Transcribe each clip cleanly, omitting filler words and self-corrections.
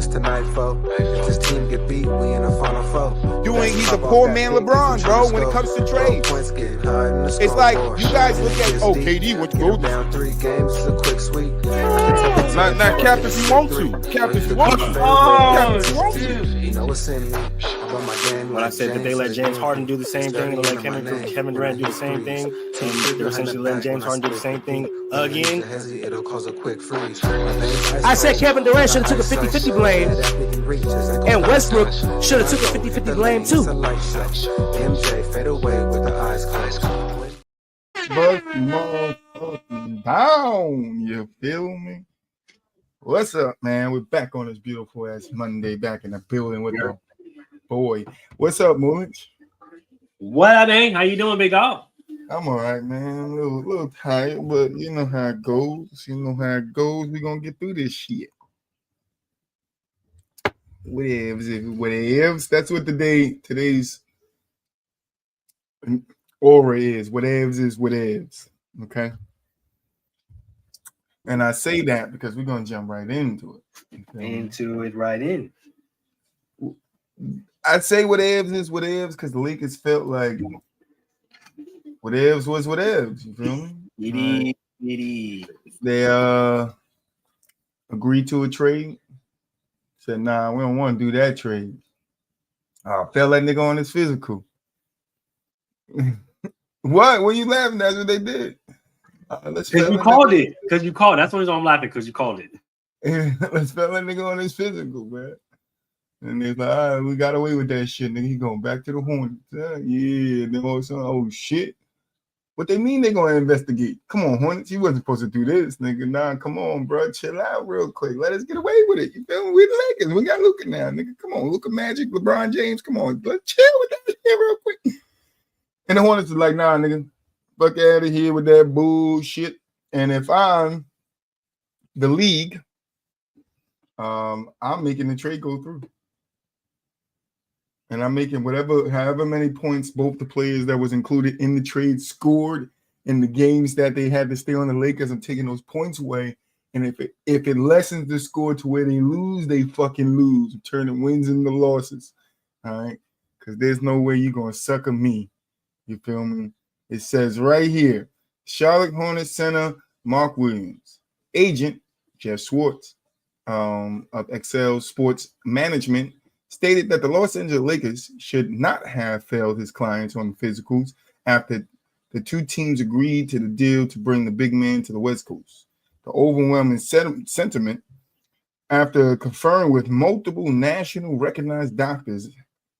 what's tonight for? If this team get beat, we in the final four. He's a poor man LeBron, bro, when it comes to trades. It's like, you guys look at, KD, what you go down 3 games is a quick sweep. Not cap if you want to. Cap if you want to. You know what's in me. When I said that they let James Harden do the same thing and let Kevin Durant do the same thing, and they're essentially letting James Harden do the same thing again. I said Kevin Durant should have took a 50-50 blame, and Westbrook should have took a 50-50 blame too. MJ fade away with the eyes closed. But motherfucking down, you feel me? What's up, man? We're back on this beautiful ass Monday, back in the building with the boy. What's up, Moolage? What up, man? How you doing, big dog? I'm all right, man. A little tired, but you know how it goes. We're gonna get through this shit. Whatevs. That's what today's aura is. Whatevs. Okay. And I say that because we're gonna jump right into it. I'd say whatevs is whatevs because the Lakers felt like whatevs was whatevs. You feel me? They agreed to a trade. Said, nah, we don't want to do that trade. Felt that nigga on his physical. What? What you laughing? That's what they did. Because you called it. That's the reason I'm laughing, because you called it. Let's fell that nigga on his physical, man. And they're like, all right, we got away with that shit. Nigga, he going back to the Hornets. Yeah. Then all of a sudden, oh shit. What they mean they gonna investigate? Come on, Hornets. You wasn't supposed to do this, nigga. Nah, come on, bro. Chill out real quick. Let us get away with it. You feel me? We the Lakers. We got Luka now, nigga. Come on, Luka Magic, LeBron James. Come on, let's chill with that shit real quick. And the Hornets is like, nah, nigga. Fuck out of here with that bullshit. And if I'm the league, I'm making the trade go through. And I'm making however many points both the players that was included in the trade scored in the games that they had to stay on the Lakers. I'm taking those points away. And if it lessens the score to where they lose, they fucking lose. Turning wins into losses. All right? Because there's no way you're going to sucker me. You feel me? It says right here, Charlotte Hornets center Mark Williams, agent Jeff Schwartz of Excel Sports Management, stated that the Los Angeles Lakers should not have failed his clients on physicals after the two teams agreed to the deal to bring the big man to the West Coast. The overwhelming sentiment after conferring with multiple national recognized doctors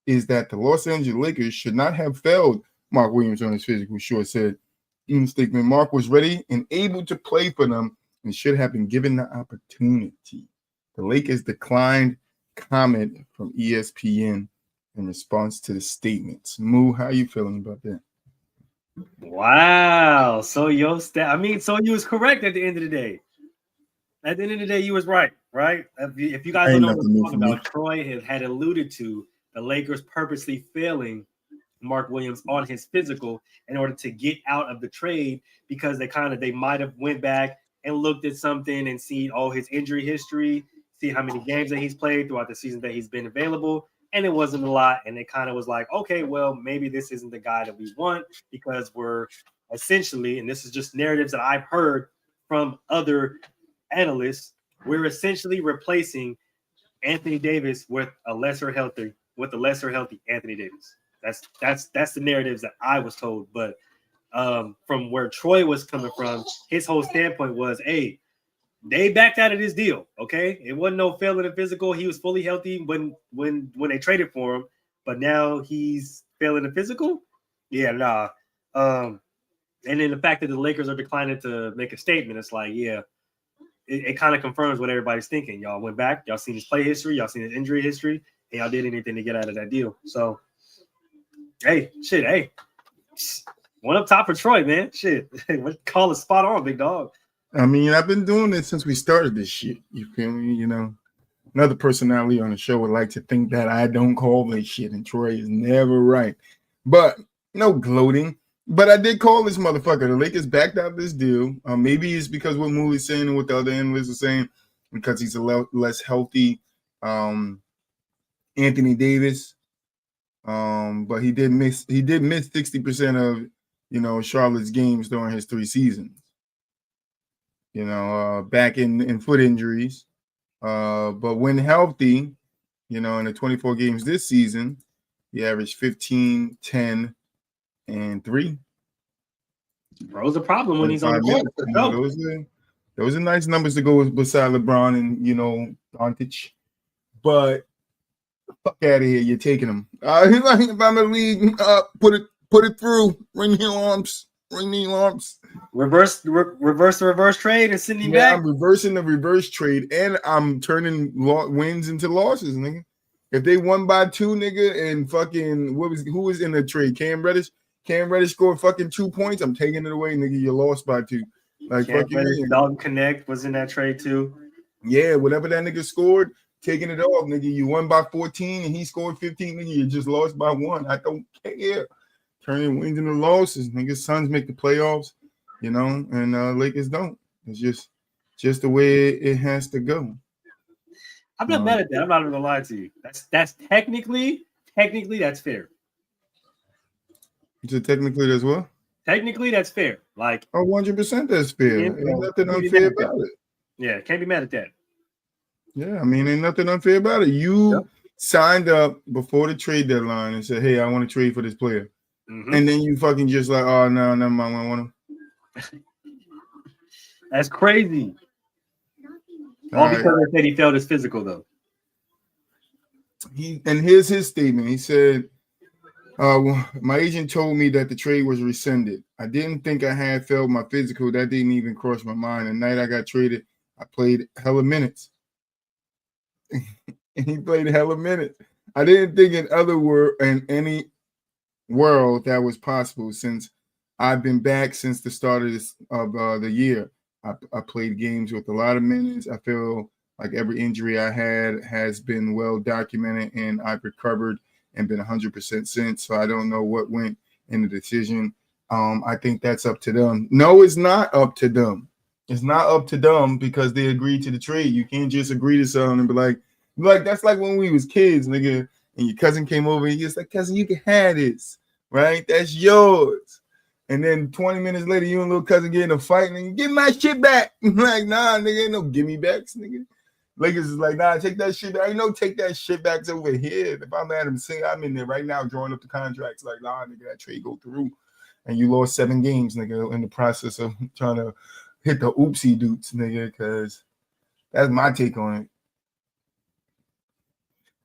is that the Los Angeles Lakers should not have failed Mark Williams on his physical. Short said in the statement, Mark was ready and able to play for them and should have been given the opportunity. The Lakers declined comment from ESPN in response to the statements. Moo, how you feeling about that? Wow. So you was correct at the end of the day. At the end of the day, you was right? If you guys don't know what we're talking about, Troy had alluded to the Lakers purposely failing Mark Williams on his physical in order to get out of the trade because they might have went back and looked at something and seen all his injury history, see how many games that he's played throughout the season that he's been available, and it wasn't a lot. And it kind of was like, okay, well, maybe this isn't the guy that we want because we're essentially, and this is just narratives that I've heard from other analysts, we're essentially replacing Anthony Davis with a lesser healthy Anthony Davis. That's the narratives that I was told. But from where Troy was coming from, his whole standpoint was, hey, they backed out of this deal. Okay, it wasn't no failing in physical. He was fully healthy when they traded for him, but now he's failing in physical. Yeah, nah. And then the fact that the Lakers are declining to make a statement, it's like, yeah, it kind of confirms what everybody's thinking. Y'all went back, y'all seen his play history, y'all seen his injury history, and y'all did anything to get out of that deal. So, hey, one up top for Troy, man. Shit, call it spot on, big dog. I mean, I've been doing this since we started this shit. You feel me? You know, another personality on the show would like to think that I don't call this shit, and Troy is never right. But no gloating. But I did call this motherfucker. The Lakers backed out this deal. Maybe it's because what Mooley's saying and what the other analysts are saying, because he's a less healthy Anthony Davis. But he did miss 60% of Charlotte's games during his 3 seasons. Back in foot injuries. But when healthy, in the 24 games this season, he averaged 15, 10, and 3. Bro's a problem when he's on the court. Those are nice numbers to go beside LeBron and Doncic. But fuck out of here, you're taking them. He's like, if I'm in the league, put it through. Ring the alarms. Reverse the reverse trade and send him back. I'm reversing the reverse trade, and I'm turning wins into losses, nigga. If they won by 2, nigga, and fucking who was in the trade? Cam Reddish. Cam Reddish scored fucking 2 points. I'm taking it away, nigga. You lost by 2. Like Cam Reddish, Dalton Connect was in that trade too. Yeah, whatever that nigga scored, taking it off, nigga. You won by 14 and he scored 15, nigga. You just lost by 1. I don't care. Turning wins into losses, nigga. Suns make the playoffs, and Lakers don't. It's just the way it has to go. I'm not mad at that. I'm not even gonna lie to you. That's technically that's fair. So technically that's what? Technically that's fair. Like 100% that's fair. Ain't nothing unfair about it. Yeah, can't be mad at that. Yeah, I mean, ain't nothing unfair about it. You signed up before the trade deadline and said, hey, I want to trade for this player. Mm-hmm. And then you fucking just like, oh, no, never mind, I want him. That's crazy. All because they said he failed his physical, though. And here's his statement. He said, my agent told me that the trade was rescinded. I didn't think I had failed my physical. That didn't even cross my mind. The night I got traded, I played hella minutes. And he played hella minutes. I didn't think in any world that was possible since I've been back since the start of the year. I played games with a lot of minutes. I feel like every injury I had has been well documented, and I've recovered and been 100% since. So I don't know what went in the decision. I think that's up to them. No, it's not up to them. It's not up to them because they agreed to the trade. You can't just agree to something and be like that's like when we was kids, nigga, and your cousin came over and you're like, cousin, you can have this, right? That's yours. And then 20 minutes later, you and little cousin get in a fight, and get my shit back. Like, nah, nigga, ain't no gimme backs, nigga. Lakers is like, nah, take that shit back. Ain't no take that shit back over here. If I'm Adam Singh, I'm in there right now drawing up the contracts. Like, nah, nigga, that trade go through. And you lost 7 games, nigga, in the process of trying to hit the oopsie doots, nigga, because that's my take on it.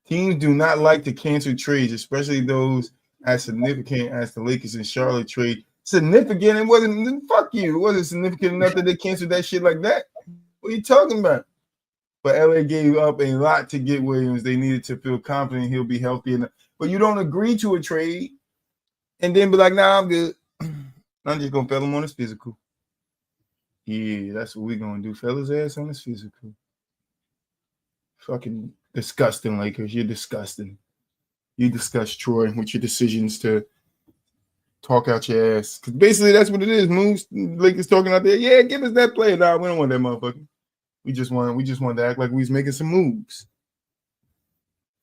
Teams do not like to cancel trades, especially those as significant as the Lakers and Charlotte trade. Significant? It wasn't. Fuck you. It wasn't significant enough that they canceled that shit like that. What are you talking about? But LA gave up a lot to get Williams. They needed to feel confident he'll be healthy enough. But you don't agree to a trade and then be like, nah, I'm good. I'm just gonna fail him on his physical. Yeah, that's what we're gonna do. Fail his ass on his physical. Fucking disgusting, Lakers. You're disgusting. You disgust Troy with your decisions to talk out your ass. Because basically that's what it is. Moves, Lakers talking out there. Yeah, give us that player. Nah, we don't want that motherfucker. We just want to act like we was making some moves.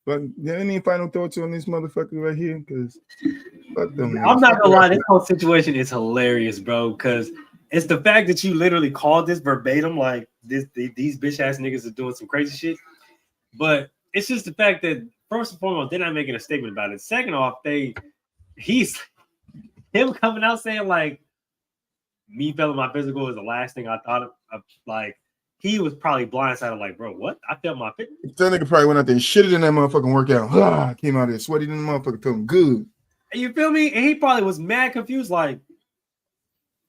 But any final thoughts on this motherfucker right here? Because fuck them. I'm not gonna lie, this whole situation is hilarious, bro. Because it's the fact that you literally called this verbatim, like these bitch ass niggas are doing some crazy shit. But it's just the fact that first and foremost, they're not making a statement about it. Second off, he's him coming out saying like me failing my physical is the last thing I thought of. Like he was probably blindsided, like, bro, what? I felt my physical. That nigga probably went out there and shitted in that motherfucking workout. Came out there sweaty in the motherfucker, feeling good. And you feel me? And he probably was mad confused, like,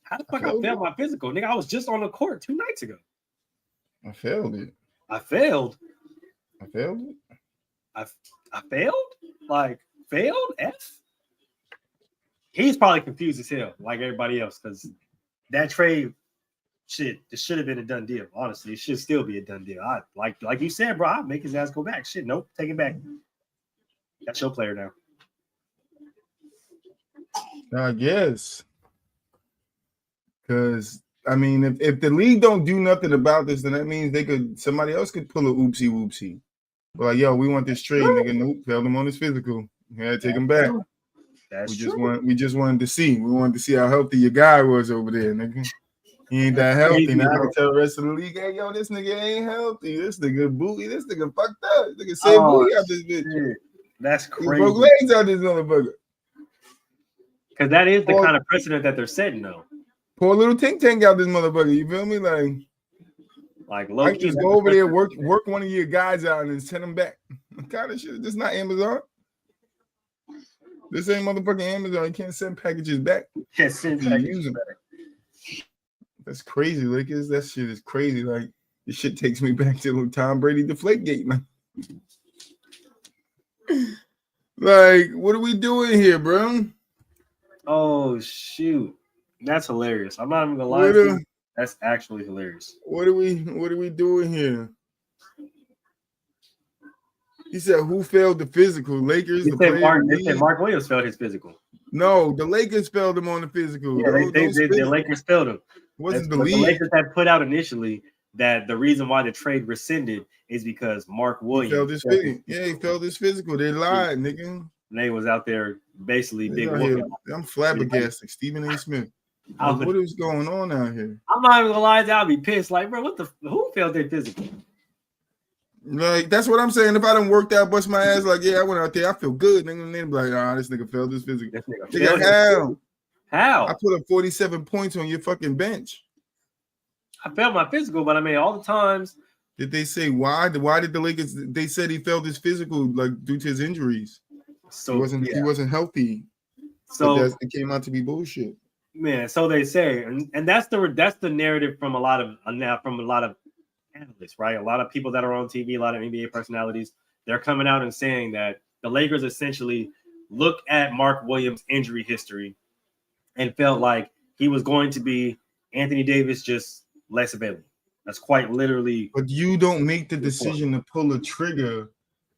how the fuck I failed my physical? Nigga, I was just on the court 2 nights ago. I failed it. I failed? I failed it? I failed? Like, failed? F? He's probably confused as hell, like everybody else, because that trade, shit, this should have been a done deal. Honestly, it should still be a done deal. Like you said, bro, I'd make his ass go back. Shit, nope, take it back. That's your player now. I guess. Because, I mean, if the league don't do nothing about this, then that means somebody else could pull a oopsie whoopsie. But like, yo, we want this trade, nigga. Nope, failed him on his physical. We had to take him back. That's We just wanted to see. We wanted to see how healthy your guy was over there, nigga. He ain't that healthy. Now I can tell the rest of the league, hey, yo, this nigga ain't healthy. This nigga booty. This nigga fucked up. This nigga said booty out this bitch. Shit. That's crazy. He broke legs out this motherfucker. Because that is the kind of precedent that they're setting, though. Pour a little tank out this motherfucker. You feel me? Like Loki, just go over there, work one of your guys out and send them back. What kind of shit? This is not Amazon. This ain't motherfucking Amazon. You can't send packages back. Can't send packages back. That's crazy, Lakers. That shit is crazy. Like, this shit takes me back to Tom Brady Deflategate, man. Like, what are we doing here, bro? Oh, shoot. That's hilarious. I'm not even gonna lie to you. That's actually hilarious. What are we doing here? He said, who failed the physical? Lakers. They said Mark Williams failed his physical. No, the Lakers failed him on the physical. Yeah, the Lakers failed him. Wasn't the Lakers had put out initially that the reason why the trade rescinded is because Mark Williams failed his physical. Yeah, he failed his physical. They lied, nigga. And they was out there basically big. I'm flabbergasted. Stephen A. Smith. What is going on out here? I'm not even gonna lie, I'll be pissed. Like, bro, who failed their physical? Like, that's what I'm saying. If I done worked out, bust my ass, like, yeah, I went out there, I feel good. Nigga, and then be like, this nigga failed his physical. How? I put up 47 points on your fucking bench. I failed my physical, but I mean, all the times. Did they say why? Why did the Lakers? They said he failed his physical, like, due to his injuries. So he wasn't healthy. So it came out to be bullshit. Man, so they say, and that's the narrative from a lot of analysts, right? A lot of people that are on TV, a lot of NBA personalities, they're coming out and saying that the Lakers essentially look at Mark Williams' injury history and felt like he was going to be Anthony Davis, just less available. That's quite literally. But you don't make the decision to pull a trigger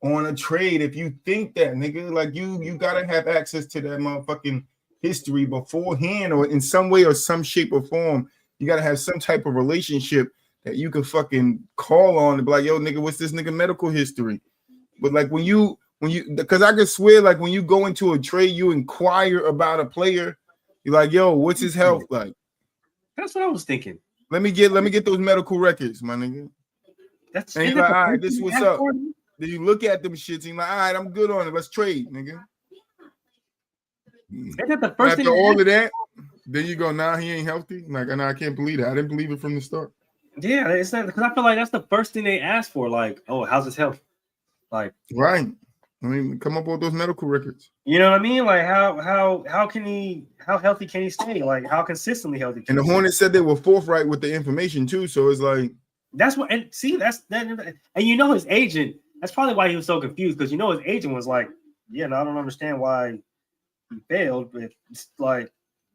on a trade if you think that, nigga. Like, you gotta have access to that motherfucking history beforehand, or in some way or some shape or form. You gotta have some type of relationship that you can fucking call on and be like, yo, nigga, what's this nigga medical history? But like when you because I could swear, like, when you go into a trade, you inquire about a player. You're like, yo, what's his health like? That's what I was thinking. Let me get those medical records, my nigga. And you're like, all right, this is what's up. Then you look at them shits and you're like, all right, I'm good on it. Let's trade, nigga. After all of that, then you go, nah, he ain't healthy. Like, I can't believe that. I didn't believe it from the start. Yeah, it's not, because I feel like that's the first thing they ask for. Like, oh, how's his health? Like, right. I mean, come up with those medical records. You know what I mean? Like, how healthy can he stay? Like, how consistently healthy? And the Hornets said they were forthright with the information too. So it's like, that's what. And see, that's that. And you know, his agent. That's probably why he was so confused, because you know his agent was like, yeah, no, I don't understand why he failed, but it's like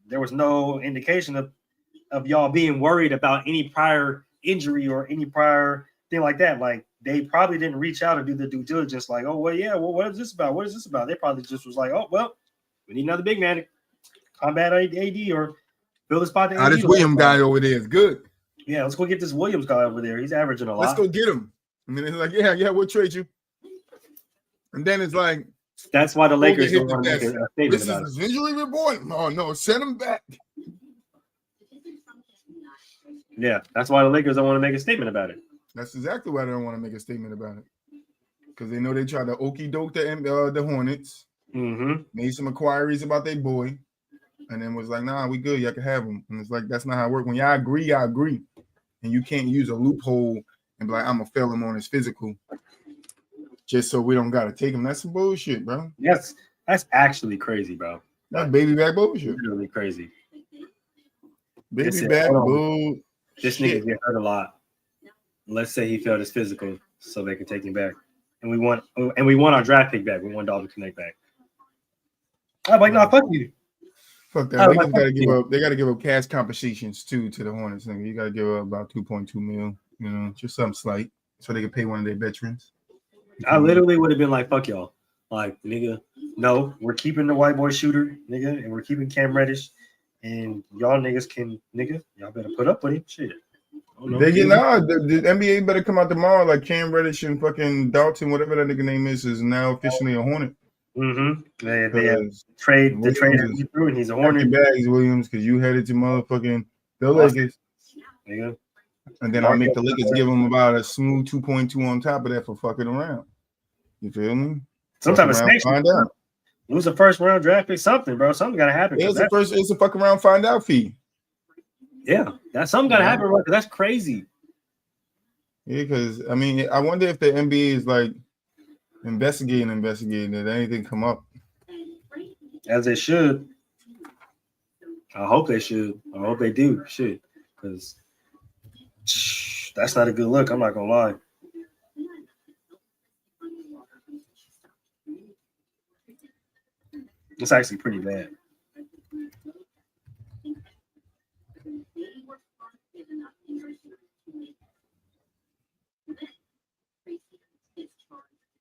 there was no indication of y'all being worried about any prior injury or any prior thing like that. Like, they probably didn't reach out and do the due diligence. Like, oh, well, yeah, well, what is this about? What is this about? They probably just was like, oh, well, we need another big man to combat AD or fill the spot. This Williams guy over there is good. Yeah, let's go get this Williams guy over there. He's averaging a lot. Let's go get him. And then it's like, yeah, we'll trade you. And then it's like, that's why the Lakers don't want to make a statement this about is it. visually reborn. Oh no, send him back. Yeah, that's why the Lakers don't want to make a statement about it. That's exactly why they don't want to make a statement about it. Because they know they tried to okie doke the Hornets, made some inquiries about their boy, and then was like, nah, we good. Y'all can have him. And it's like, that's not how it works. When y'all agree, y'all agree. And you can't use a loophole and be like, I'm going to fail him on his physical just so we don't got to take him. That's some bullshit, bro. That's actually crazy, bro. That's baby back bullshit. Really crazy. Baby back bull. This nigga get hurt a lot. Let's say he failed his physical so they can take him back. And we want our draft pick back. We want Dalton Knecht back. I'm like, no, fuck you. Fuck that. They gotta give up cash compensations too to the Hornets. Nigga. You gotta give up about 2.2 mil, you know, just something slight so they can pay one of their veterans. I literally would have been like, fuck y'all. Like, nigga, no, we're keeping the white boy shooter, nigga, and we're keeping Cam Reddish. And y'all niggas y'all better put up with him. Shit. They get the NBA better come out tomorrow. Like Cam Reddish and fucking Dalton, whatever that nigga name is now officially a Hornet. Mm-hmm. They have trade through, and he's a Hornet. Bags, Williams, because you headed to motherfucking the Lakers. Yeah. And then I'll make the Lakers give them about a smooth 2.2 on top of that for fucking around. You feel me? Some type of snake. Find out. Lose a first round draft pick, something, bro. Something gotta happen. It's a fucking round find out fee. Yeah, that's something gotta happen, bro. That's crazy. Yeah, because I mean, I wonder if the NBA is like investigating. Did anything come up? As they should. I hope they should. I hope they do. Shit, because that's not a good look. I'm not gonna lie. It's actually pretty bad.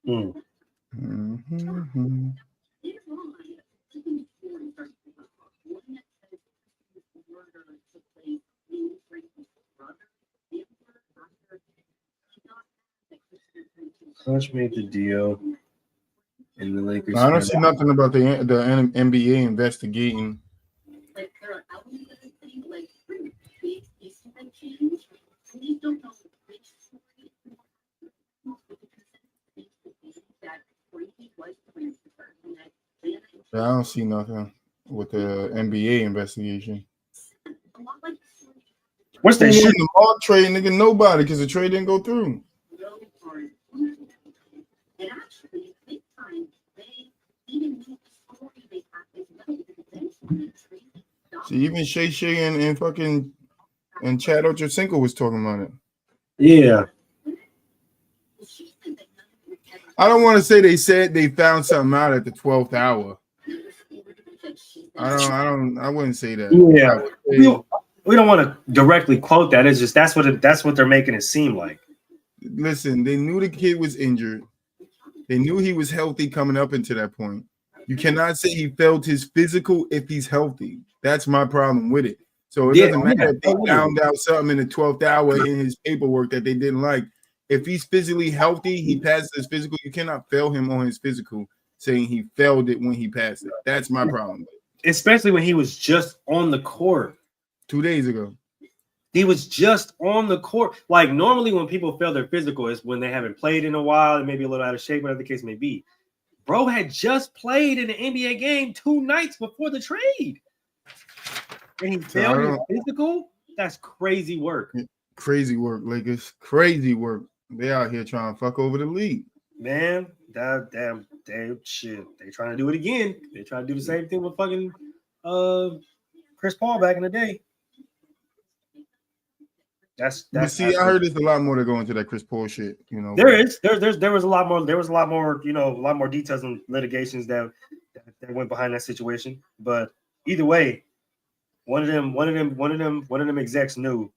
Mm-hmm. Clutch made the deal, and the Lakers. I don't see nothing about the NBA investigating. I don't see nothing with the NBA investigation. What's that shit? The Mark trade, nigga, nobody, because the trade didn't go through. See, even Shay and fucking and Chad Ochocinco was talking about it. Yeah. I don't want to say they said they found something out at the 12th hour. I wouldn't say that. Yeah. We don't want to directly quote that. It's just that's what they're making it seem like. Listen, they knew the kid was injured. They knew he was healthy coming up into that point. You cannot say he failed his physical if he's healthy. That's my problem with it. So it doesn't matter if they found out something in the 12th hour in his paperwork that they didn't like. If he's physically healthy, he passes his physical. You cannot fail him on his physical, saying he failed it when he passed it. That's my problem. Especially when he was just on the court 2 days ago. He was just on the court. Like normally when people fail their physical is when they haven't played in a while and maybe a little out of shape, whatever the case may be. Bro had just played in an NBA game 2 nights before the trade. And he failed his physical? That's crazy work. Crazy work, Lakers. Crazy work. They out here trying to fuck over the league. Man, damn shit. They trying to do it again. They trying to do the same thing with fucking Chris Paul back in the day. That's see, I heard there's a lot more to go into that Chris Paul shit. You know, there was a lot more, you know, a lot more details and litigations that went behind that situation. But either way, one of them execs knew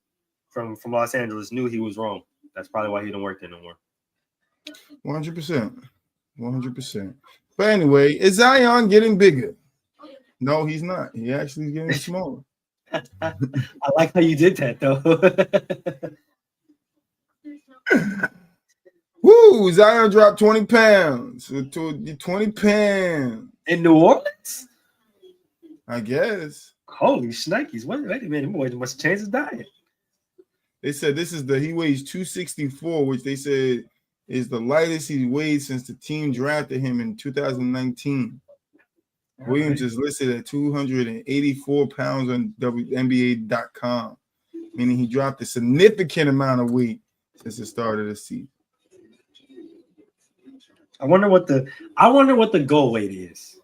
from Los Angeles knew he was wrong. That's probably why he don't work there no more. 100%. But anyway, is Zion getting bigger? No, he's not. He actually is getting smaller. I like how you did that, though. Woo! Zion dropped 20 pounds. 20 pounds. In New Orleans? I guess. Holy shnikes. Wait a minute. Boy, must change his diet. They said he weighs 264, which they said is the lightest he's weighed since the team drafted him in 2019. Williams is listed at 284 pounds on WNBA.com, meaning he dropped a significant amount of weight since the start of the season. I wonder what the goal weight is.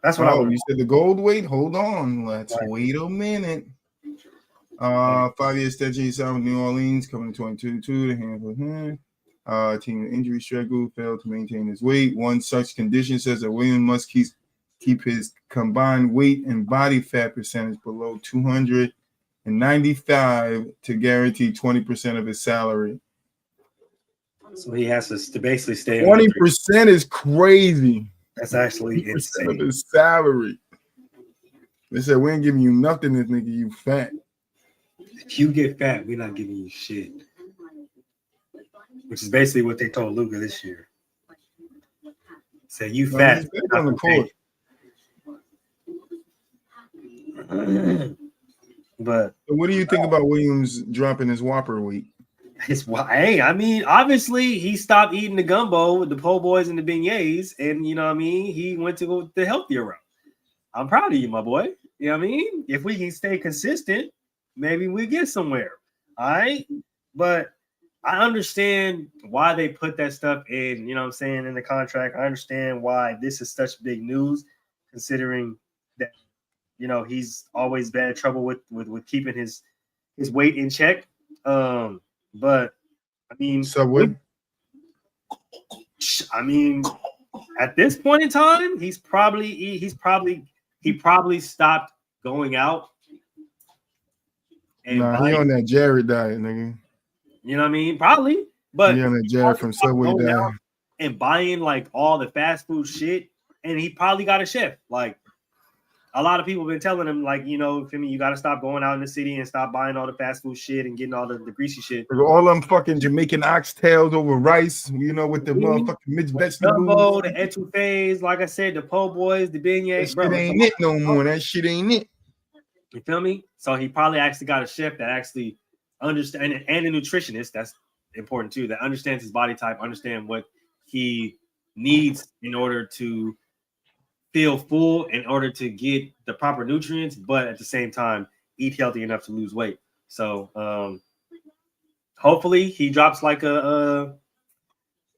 That's what you said the gold weight. Hold on, let's wait a minute. 5-year extension signed with New Orleans coming in 2022 to handle him. Team injury struggle, failed to maintain his weight. One such condition says that Williams must keep his combined weight and body fat percentage below 295 to guarantee 20% of his salary. So he has to basically stay. 20% is crazy. That's actually insane. Of his salary. They said we ain't giving you nothing, this nigga. You fat. if you get fat, we're not giving you shit. Which is basically what they told Luka this year. Say you fat. He's back on the court. But what do you think about Williams dropping his Whopper weight? Hey, I mean, obviously he stopped eating the gumbo with the po' boys and the beignets, and you know what I mean, he went to go the healthier route. I'm proud of you, my boy. You know what I mean? If we can stay consistent, maybe we get somewhere. All right. But I understand why they put that stuff in, you know what I'm saying, in the contract. I understand why this is such big news, considering that, you know, he's always been in trouble with keeping his weight in check. But I mean, at this point in time, he probably stopped going out. And he on that Jared diet, nigga. You know what I mean? Probably, but he on that Jared from Subway diet and buying like all the fast food shit, and he probably got a chef. Like a lot of people have been telling him, like, you know, for me, you got to stop going out in the city and stop buying all the fast food shit and getting all the greasy shit. All them fucking Jamaican oxtails over rice, you know, with the motherfucking mixed vegetables. The etouffees, like I said, the po' boys, the beignets. That shit ain't it no more. That shit ain't it. You feel me? So he probably actually got a chef that actually understands, and a nutritionist, that's important too, that understands his body type, understand what he needs in order to feel full, in order to get the proper nutrients, but at the same time eat healthy enough to lose weight. So hopefully he drops like a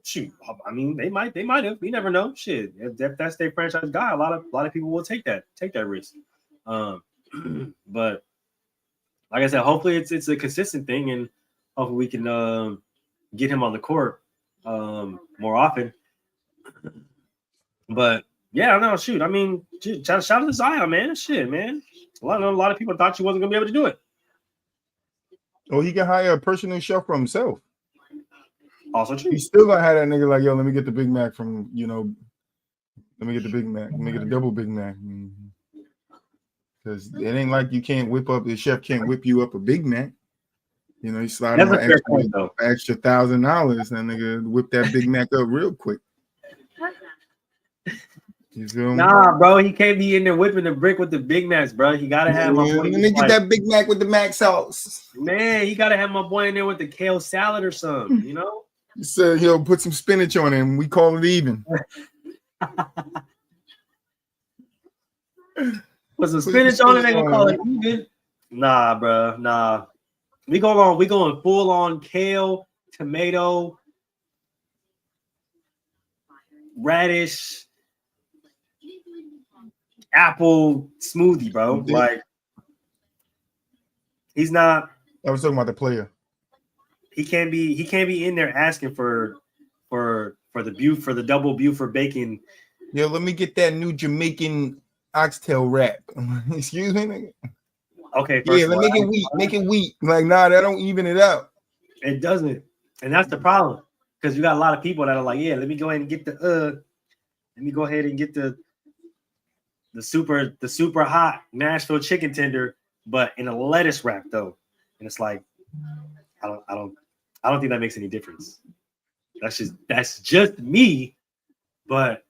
shoot. I mean, they might have. We never know. Shit, if that's their franchise guy, a lot of people will take that risk. But like I said, hopefully it's a consistent thing, and hopefully we can get him on the court more often. But yeah, I don't know. Shoot, I mean, shout out to Zion, man. Shit, man. A lot of people thought you wasn't gonna be able to do it. Oh, he can hire a personal chef for himself. Also true. He still gonna have that nigga like, yo, let me get the Big Mac from, you know, let me get the Big Mac. Let me get a double Big Mac. Because it ain't like you can't whip up, the chef can't whip you up a Big Mac. You know, you slide on extra $1,000, and nigga whip that Big Mac up real quick. You feel me? Nah, bro, he can't be in there whipping the brick with the Big Macs, bro. He gotta have my boy. Let me get that Big Mac with the Mac sauce. Man, he gotta have my boy in there with the kale salad or something, you know? He said he'll put some spinach on it and we call it even. Put some spinach on it, they gonna call it even. Nah, bro, nah. We going full on kale, tomato, radish, apple smoothie, bro. Like, he's not. I was talking about the player. He can't be in there asking for the double Buford bacon. Yo, let me get that new Jamaican oxtail wrap. Excuse me, nigga. Okay, yeah, let me make it wheat. Like, nah, that don't even it out. It doesn't, and that's the problem. Because you got a lot of people that are like, yeah, let me go ahead and get the super hot Nashville chicken tender, but in a lettuce wrap though. And it's like, I don't think that makes any difference. That's just me, but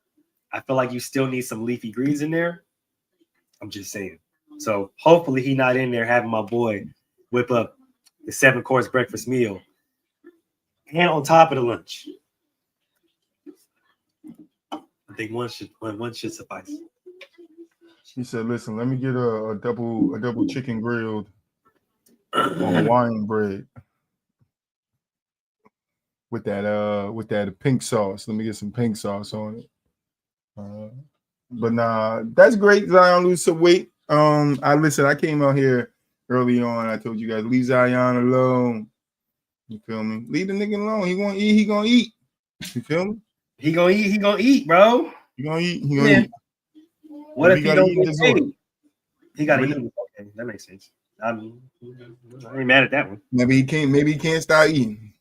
I feel like you still need some leafy greens in there. I'm just saying. So hopefully he not in there having my boy whip up the 7-course breakfast meal and on top of the lunch. I think one should suffice. He said, "Listen, let me get a double chicken grilled on Hawaiian bread with that pink sauce. Let me get some pink sauce on it." But nah, that's great. Zion lose some weight. I came out here early on. I told you guys, leave Zion alone. You feel me? Leave the nigga alone. He gonna eat. He gonna eat. You feel me? He gonna eat. He gonna eat, bro. He gonna eat. He gonna eat. What if he don't get paid? He gotta eat. Okay, that makes sense. I ain't mad at that one. Maybe he can't start eating.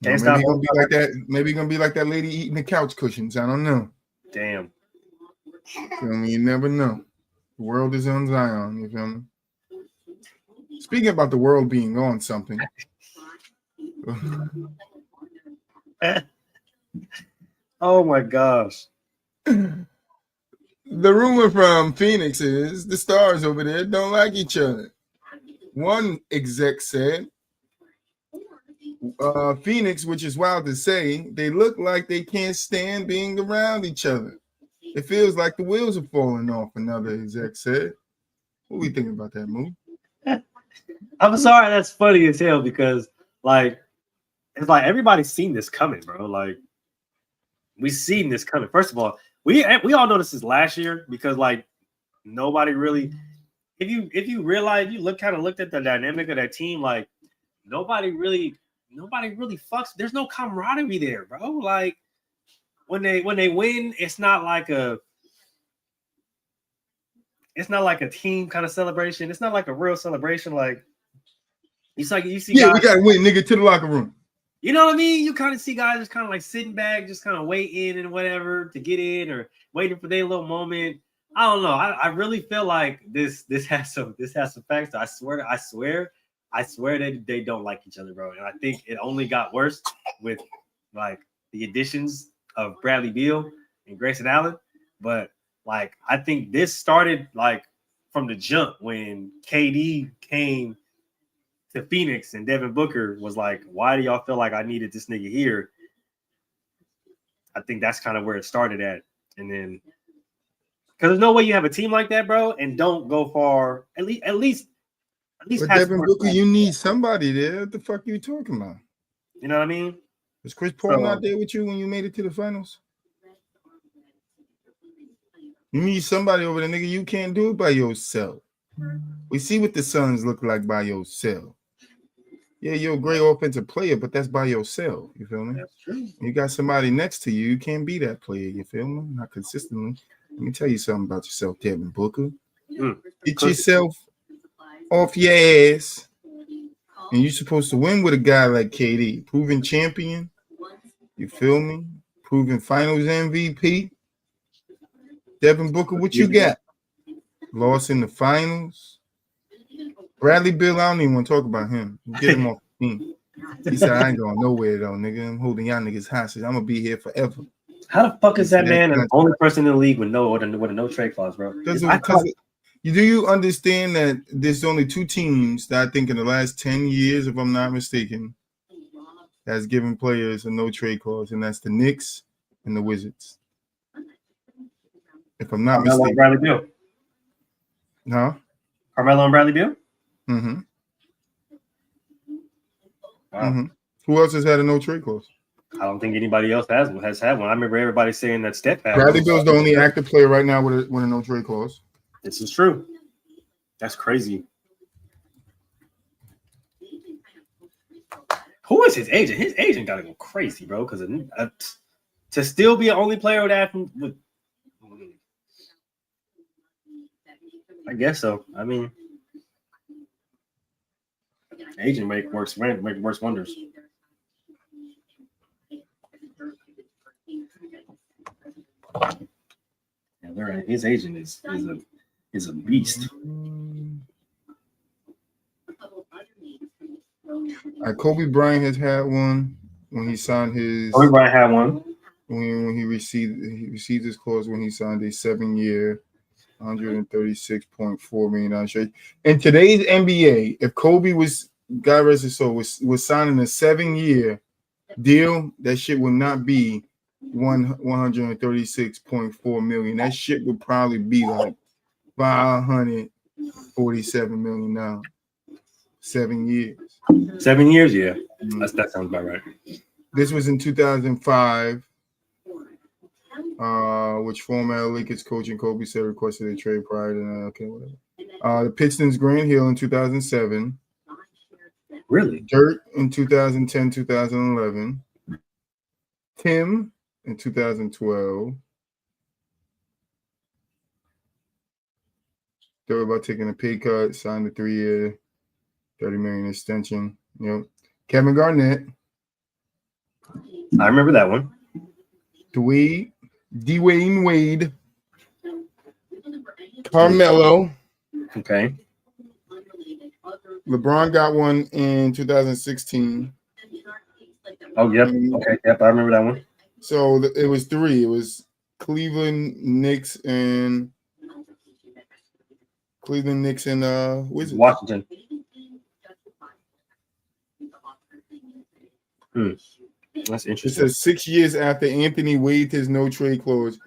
Maybe he's gonna be like that. Maybe he's gonna be like that lady eating the couch cushions. I don't know. Damn. You feel me? You never know. The world is on Zion. You feel me? Speaking about the world being on something. Oh my gosh. The rumor from Phoenix is the stars over there don't like each other. One exec said, Phoenix, which is wild to say, they look like they can't stand being around each other. It feels like the wheels are falling off, another exec said. What do we think about that move? I'm sorry, that's funny as hell because, like, it's like everybody's seen this coming, bro. Like, we've seen this coming. First of all, we all know this is last year because, like, nobody really. If you realize, you looked at the dynamic of that team, like, nobody really fucks. There's no camaraderie there, bro. Like, when they win, it's not like a team kind of celebration. It's not like a real celebration. Like, you see Yeah, guys, we gotta win, nigga, to the locker room. You know what I mean? You kind of see guys just kind of like sitting back, just kind of waiting and whatever to get in or waiting for their little moment. I don't know. I really feel like this has some facts. I swear that they don't like each other, bro. And I think it only got worse with like the additions of Bradley Beal and Grayson Allen. But like I think this started like from the jump when KD came to Phoenix and Devin Booker was like, why do y'all feel like I needed this nigga here? I think that's kind of where it started at. And then because there's no way you have a team like that, bro, and don't go far. At least. But Devin Booker, you need somebody there. What the fuck are you talking about? You know what I mean? Was Chris Paul not there with you when you made it to the finals? You need somebody over there, nigga. You can't do it by yourself. We see what the Suns look like by yourself. Yeah, you're a great offensive player, but that's by yourself. You feel me? That's true. You got somebody next to you. You can't be that player. You feel me? Not consistently. Let me tell you something about yourself, Devin Booker. Get yourself off your ass. And you're supposed to win with a guy like KD. Proven champion. You feel me? Proven finals MVP. Devin Booker, what you got? Lost in the finals. Bradley Beal, I don't even want to talk about him. Get him off the team. He said, I ain't going nowhere, though, nigga. I'm holding y'all niggas hostage. I'm going to be here forever. How the fuck is that man the only person in the league with a no trade clause, bro? Do you understand that there's only two teams that I think in the last 10 years, if I'm not mistaken, has given players a no trade clause, and that's the Knicks and the Wizards. If I'm not mistaken. Bradley Beal. Huh? Carmelo and Bradley Beal? Mm-hmm. Wow. Mm-hmm. Who else has had a no trade clause? I don't think anybody else has had one. I remember everybody saying that Steph had. Bradley Beal's the only active player right now with a no trade clause. This is true. That's crazy. Who is his agent? His agent got to go crazy, bro. Because to still be an only player with I guess so. I mean, agent make worse wonders. Yeah, his agent is a beast. Kobe Bryant has had one when he signed his. Kobe Bryant had one when he received his clause when he signed a 7-year, $136.4 million trade. In today's NBA, if Kobe was, God rest his soul, was signing a 7-year deal, that shit would not be $136.4 million. That shit would probably be like $547 million now. 7 years. 7 years, yeah. That sounds about right. This was in 2005, which former Lakers coach and Kobe said requested a trade prior to whatever. The Pistons, Grant Hill in 2007. Really? Dirk in 2010, 2011. Tim in 2012. They were about taking a pay cut, signed a 3-year, $30 million extension. Yep. Kevin Garnett. I remember that one. Dwayne Wade. Carmelo. Okay. LeBron got one in 2016. Oh, yep. Okay, yep, I remember that one. So it was 3. It was Cleveland, Knicks, and Wizards. Washington. That's It interesting. says 6 years after Anthony waived his no-trade clause,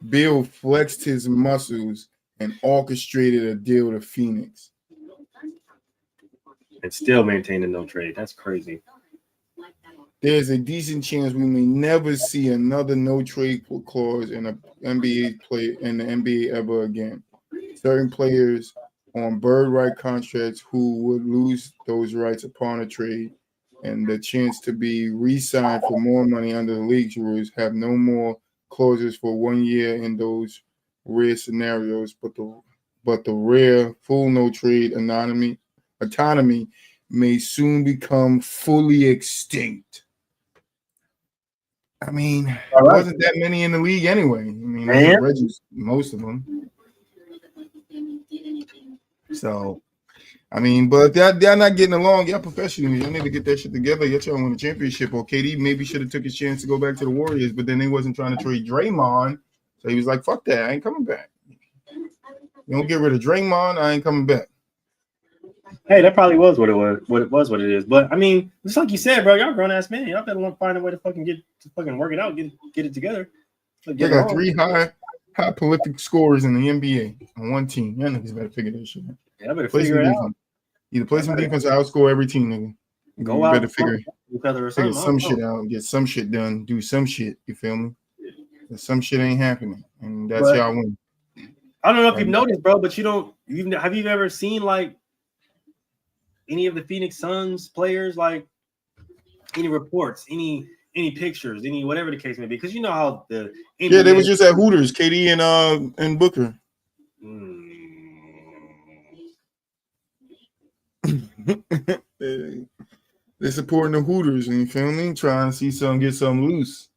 Bill flexed his muscles and orchestrated a deal to Phoenix. And still maintaining no trade. That's crazy. There's a decent chance we may never see another no-trade clause in the NBA ever again. Certain players on bird right contracts who would lose those rights upon a trade and the chance to be re-signed for more money under the league's rules have no more clauses for 1 year in those rare scenarios, but the rare full no-trade autonomy may soon become fully extinct. I mean, there wasn't that many in the league anyway. I mean, Reggie's most of them. So, I mean, but they're not getting along. Y'all professionals. Y'all need to get that shit together. Y'all trying to win a championship. Or KD maybe should have took his chance to go back to the Warriors, but then they wasn't trying to trade Draymond. So he was like, fuck that. I ain't coming back. You don't get rid of Draymond, I ain't coming back. Hey, that probably was what it is. But I mean, just like you said, bro, y'all grown ass men. Y'all better want to find a way to fucking work it out, get it together. They got 3 high prolific scorers in the NBA on one team. Y'all niggas better figure that shit out. Yeah, I better figure it out. Either play some defense or outscore every team, nigga. Go out. Better figure some shit out, get some shit done, do some shit. You feel me? Some shit ain't happening, and that's y'all win. I don't know if you've noticed, bro, but have you ever seen like any of the Phoenix Suns players, like any reports, any pictures, any whatever the case may be? Because you know how the NBA they was just at Hooters, KD and Booker. They're supporting the Hooters, and you feel me? Trying to see something, get something loose.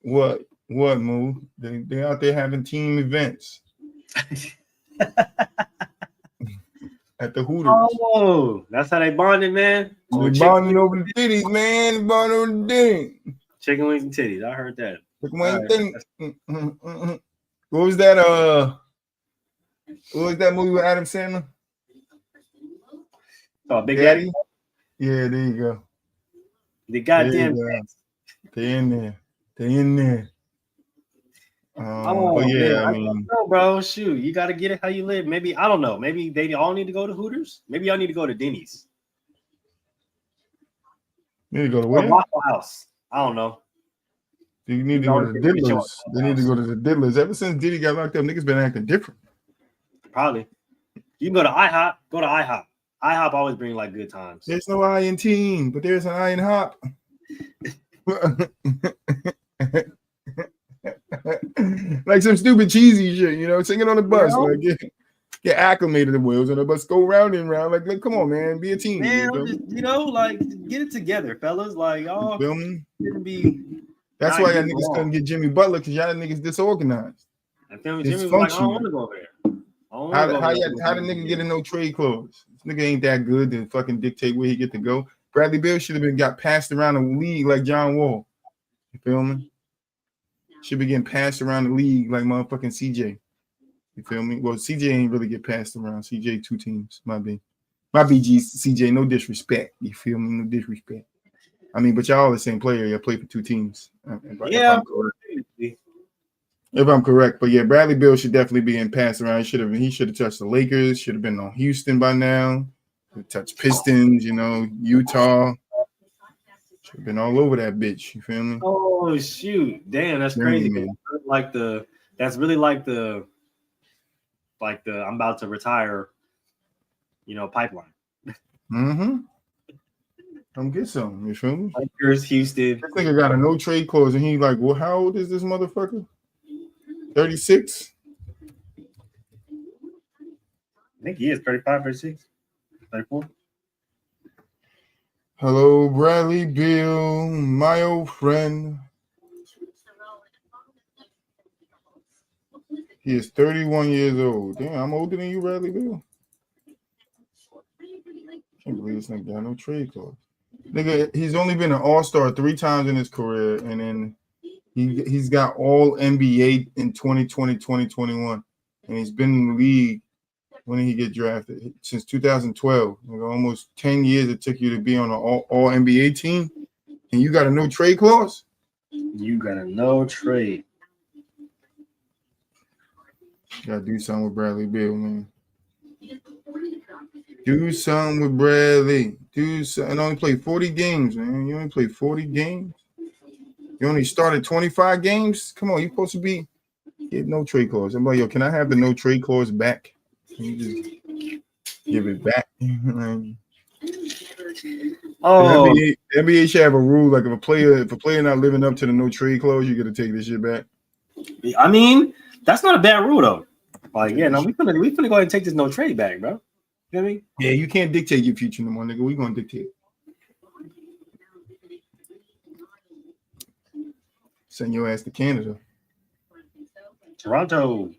What, Mo? They out there having team events at the Hooters. Oh, that's how they bonded, man. They bonding over the titties, man. Bonding over the titties. Chicken wings and titties. I heard that. Chicken wings and titties. What was that? What was that movie with Adam Sandler? Oh, Big Daddy? Yeah, there you go. The goddamn. They in there. But yeah, man, I mean, know, bro, shoot, you got to get it how you live. Maybe I don't know. Maybe they all need to go to Hooters. Maybe y'all need to go to Denny's. You need to go to where? Waffle House. I don't know. You need to go to the Diddlers. They need to go to the Diddlers. Ever since Diddy got locked up, niggas been acting different. Probably. You can go to IHOP. Go to IHOP. IHOP always bring like good times. There's no I in team, but there's an I in hop. Like some stupid cheesy shit, you know, singing on the bus. Like get acclimated to wheels on the bus, go round and round. Like come on, man, be a team. Man, like get it together, fellas. Like y'all shouldn't be. That's why y'all niggas couldn't get Jimmy Butler, because y'all niggas disorganized. Jimmy was like, I don't want to go over there. How the nigga get a no trade clause? This nigga ain't that good to fucking dictate where he get to go. Bradley Beal should have got passed around the league like John Wall. You feel me? Should be getting passed around the league like motherfucking CJ. You feel me? Well, CJ ain't really get passed around. CJ 2 teams. My BG CJ, no disrespect. You feel me? No disrespect. I mean, but y'all all the same player. Y'all play for 2 teams. If I'm correct. But yeah, Bradley Beal should definitely be in pass around. He should have touched the Lakers, should have been on Houston by now. Touched Pistons, you know, Utah. Should have been all over that bitch. You feel me? Oh shoot. Damn, that's crazy. Man. That's really like the I'm about to retire, you know, pipeline. Mm-hmm. Come get some, you feel me? Lakers, Houston. This nigga got a no trade clause, and he like, well, how old is this motherfucker? 36? I think he is 35, 36, 34. Hello, Bradley Beal, my old friend. He is 31 years old. Damn, I'm older than you, Bradley Beal. can't believe this nigga got no trade clause. Nigga, he's only been an all-star 3 times in his career, and then he's got all NBA in 2020, 2021, and he's been in the league. When did he get drafted? Since 2012. Nigga, almost 10 years it took you to be on an all NBA team, and you got a no trade clause? You got a no trade. Gotta do something with Bradley Beal, man. Do something with Bradley. Do something. And only played 40 games, man. You only played 40 games. You only started 25 games. Come on, you're supposed to be get no trade clause. I'm like, yo, can I have the no trade clause back? Can you just give it back? Oh, NBA should have a rule like if a player not living up to the no trade clause, you got to take this shit back. I mean, that's not a bad rule though. Like, yeah, no, we finna go ahead and take this no trade back, bro. You know what I mean? Yeah, you can't dictate your future no more, nigga. We gonna dictate. Send your ass to Canada. Toronto.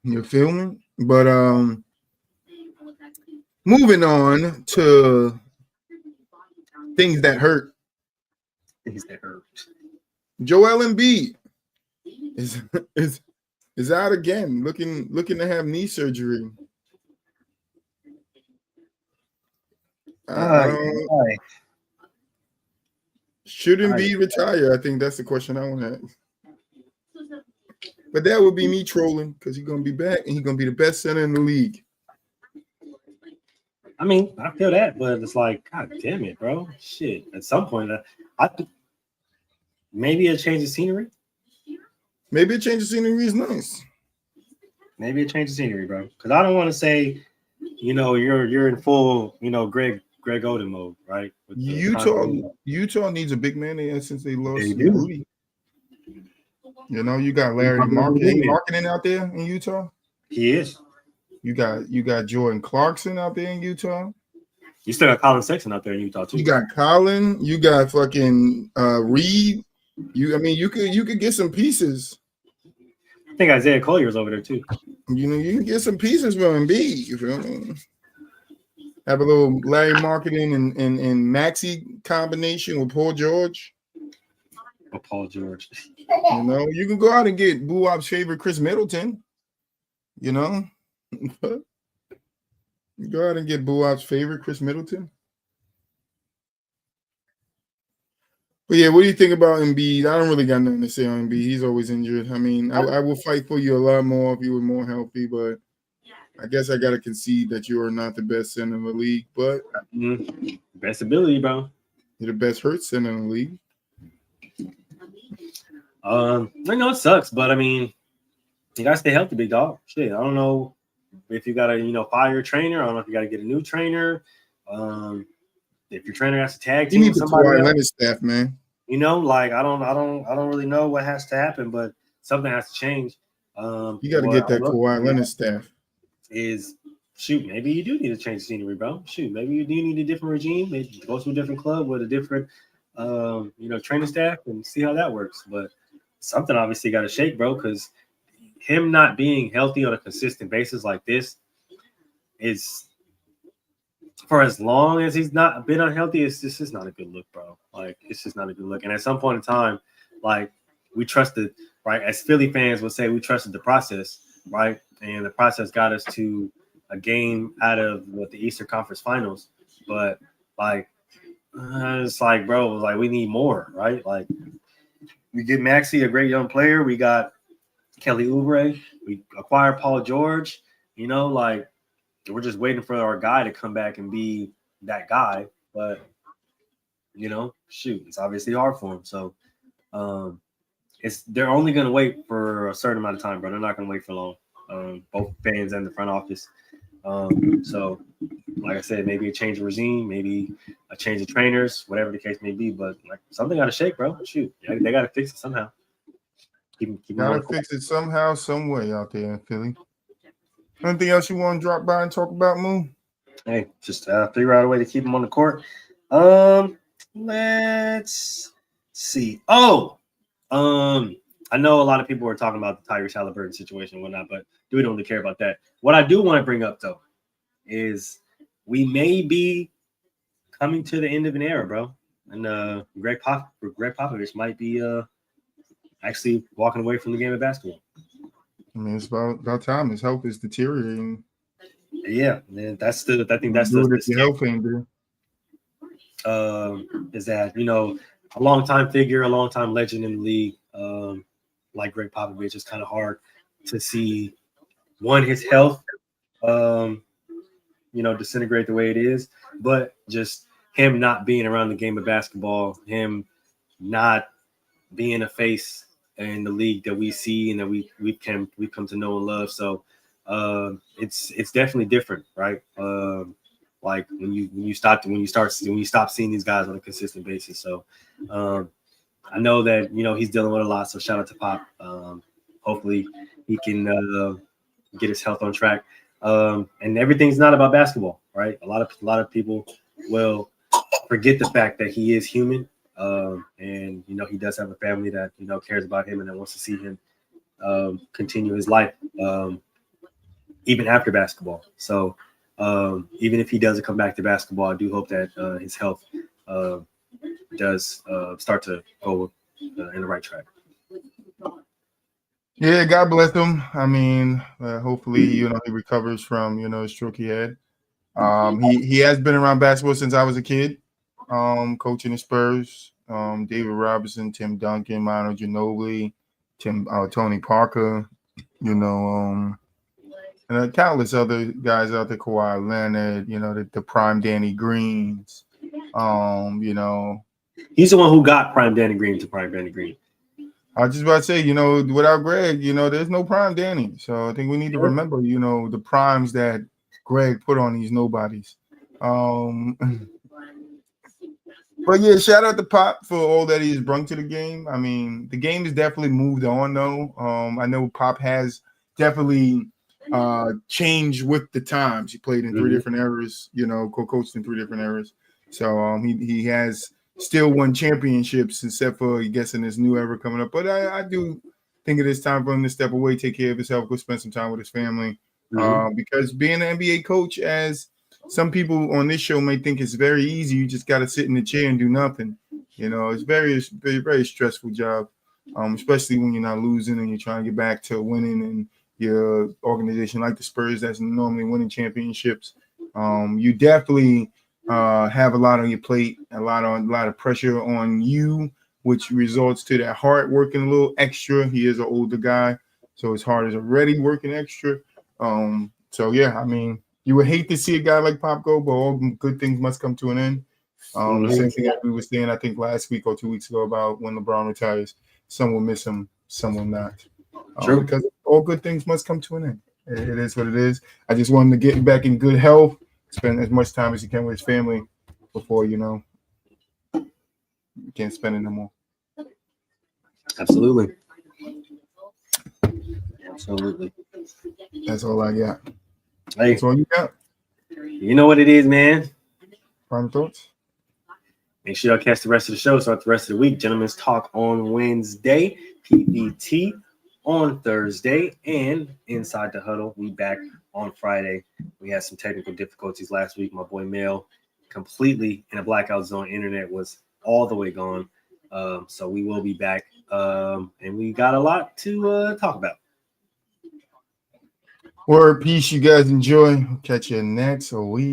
You feel me? But moving on to things that hurt. Things that hurt. Joel Embiid is out again, looking to have knee surgery. Should Embiid retire? I think that's the question I want to ask. But that would be me trolling because he's gonna be back and he's gonna be the best center in the league. I mean, I feel that, but it's like, God damn it, bro. Shit. At some point, maybe a change of scenery. Maybe a change of scenery is nice. Maybe a change of scenery, bro. Because I don't want to say, you're in full, Greg Oden mode, right? Utah needs a big man since they lost Rudy. You got Larry Marketing out there in Utah. He is. You got Jordan Clarkson out there in Utah. You still got Colin Sexton out there in Utah too. You got Colin. You got fucking Reed. You could get some pieces. I think Isaiah Collier's over there too. You can get some pieces from Embiid. You feel me? Have a little Larry Marketing and Maxey combination with Paul George. Paul George. You can go out and get Boo-Wop's favorite Chris Middleton. You go out and get Boo-Wop's favorite Chris Middleton. But yeah, what do you think about Embiid? I don't really got nothing to say on Embiid. He's always injured. I mean, I will fight for you a lot more if you were more healthy, but I guess I got to concede that you are not the best center in the league, but best ability, bro. You're the best hurt center in the league. I know it sucks, but I mean, you gotta stay healthy, big dog. Shit, I don't know if you gotta, fire your trainer. I don't know if you gotta get a new trainer. If your trainer has to tag team, you need the Kawhi Leonard staff, man. I don't really know what has to happen, but something has to change. You got to get that Kawhi Leonard staff. Maybe you do need to change the scenery, bro. Maybe you do need a different regime. Maybe go to a different club with a different, training staff and see how that works. But something obviously got to shake, bro, because him not being healthy on a consistent basis like this is, for as long as he's not been unhealthy, it's just not a good look, bro. Like, it's just not a good look. And at some point in time, like, we trusted, right? As Philly fans would say, we trusted the process, right? And the process got us to a game out of the Eastern Conference Finals. But, like, it's like, bro, like, we need more, right? Like, we get Maxey, a great young player. We got Kelly Oubre. We acquired Paul George. We're just waiting for our guy to come back and be that guy. But, it's obviously hard for him. So, they're only going to wait for a certain amount of time, bro. They're not going to wait for long, both fans and the front office. So, like I said, maybe a change of regime, maybe a change of trainers, whatever the case may be. But, like, something got to shake, bro. They got to fix it somehow. Got to fix it somehow, some way out there in Philly. Anything else you want to drop by and talk about, Moon? Hey, just figure out a way to keep him on the court. Let's see. I know a lot of people are talking about the Tyrese Halliburton situation and whatnot, but we don't really care about that. What I do want to bring up, though, is we may be coming to the end of an era, bro. And Greg Popovich might be actually walking away from the game of basketball. I mean, it's about time. His health is deteriorating. Yeah, man, I think that's the health ain't there. Is that, you know, a long-time figure, a long-time legend in the league, like Greg Popovich, it's kind of hard to see his health, you know, disintegrate the way it is, but just him not being around the game of basketball, him not being a face in the league that we see and that we've come to know and love. So it's definitely different, right? Like when you stop seeing these guys on a consistent basis. So I know that, you know, he's dealing with a lot. So shout out to Pop. Hopefully he can get his health on track. And everything's not about basketball, right? A lot of people will forget the fact that he is human. And, you know, he does have a family that, you know, cares about him and that wants to see him continue his life even after basketball. So even if he doesn't come back to basketball, I do hope that his health does start to go in the right track. Yeah, God bless him. I mean, hopefully, you know, he recovers from, you know, the stroke he had. He has been around basketball since I was a kid, coaching the Spurs. David Robinson, Tim Duncan, Manu Ginobili, Tony Parker, you know, and countless other guys out there, Kawhi Leonard, you know, the prime Danny Greens, you know. He's the one who got prime Danny Green to prime Danny Green. I was just about to say, you know, without Greg, you know, there's no prime Danny. So I think we need to remember, you know, the primes that Greg put on these nobodies. But yeah, shout out to Pop for all that he's brought to the game. I mean, the game has definitely moved on, though. I know Pop has definitely changed with the times. He played in three different eras, you know, co-coached in three different eras. So he has still won championships, except for, I guess, in this new era coming up. But I do think it is time for him to step away, take care of himself, go spend some time with his family. Because being an NBA coach, as some people on this show may think, it's very easy. You just got to sit in the chair and do nothing. You know, it's very, very stressful job, especially when you're not losing and you're trying to get back to winning. And your organization like the Spurs, that's normally winning championships, you definitely have a lot on your plate, a lot of pressure on you, which results to that heart working a little extra. He is an older guy, so his heart is already working extra. So yeah, I mean, you would hate to see a guy like Pop go, but all good things must come to an end. The same thing that we were saying, I think, last week or 2 weeks ago about when LeBron retires. Some will miss him, some will not. True. Because all good things must come to an end. It is what it is. I just want him to get back in good health, spend as much time as he can with his family before, you know, you can't spend it no more. Absolutely. That's all I got. Hey, that's all you got. You know what it is, man. Final thoughts? Make sure y'all catch the rest of the show. Start the rest of the week. Gentlemen's Talk on Wednesday. PBT on Thursday. And Inside the Huddle, we back on Friday. We had some technical difficulties last week. My boy Mel, completely in a blackout zone. Internet was all the way gone. So we will be back. And we got a lot to talk about. Word, peace. You guys enjoy. Catch you next week.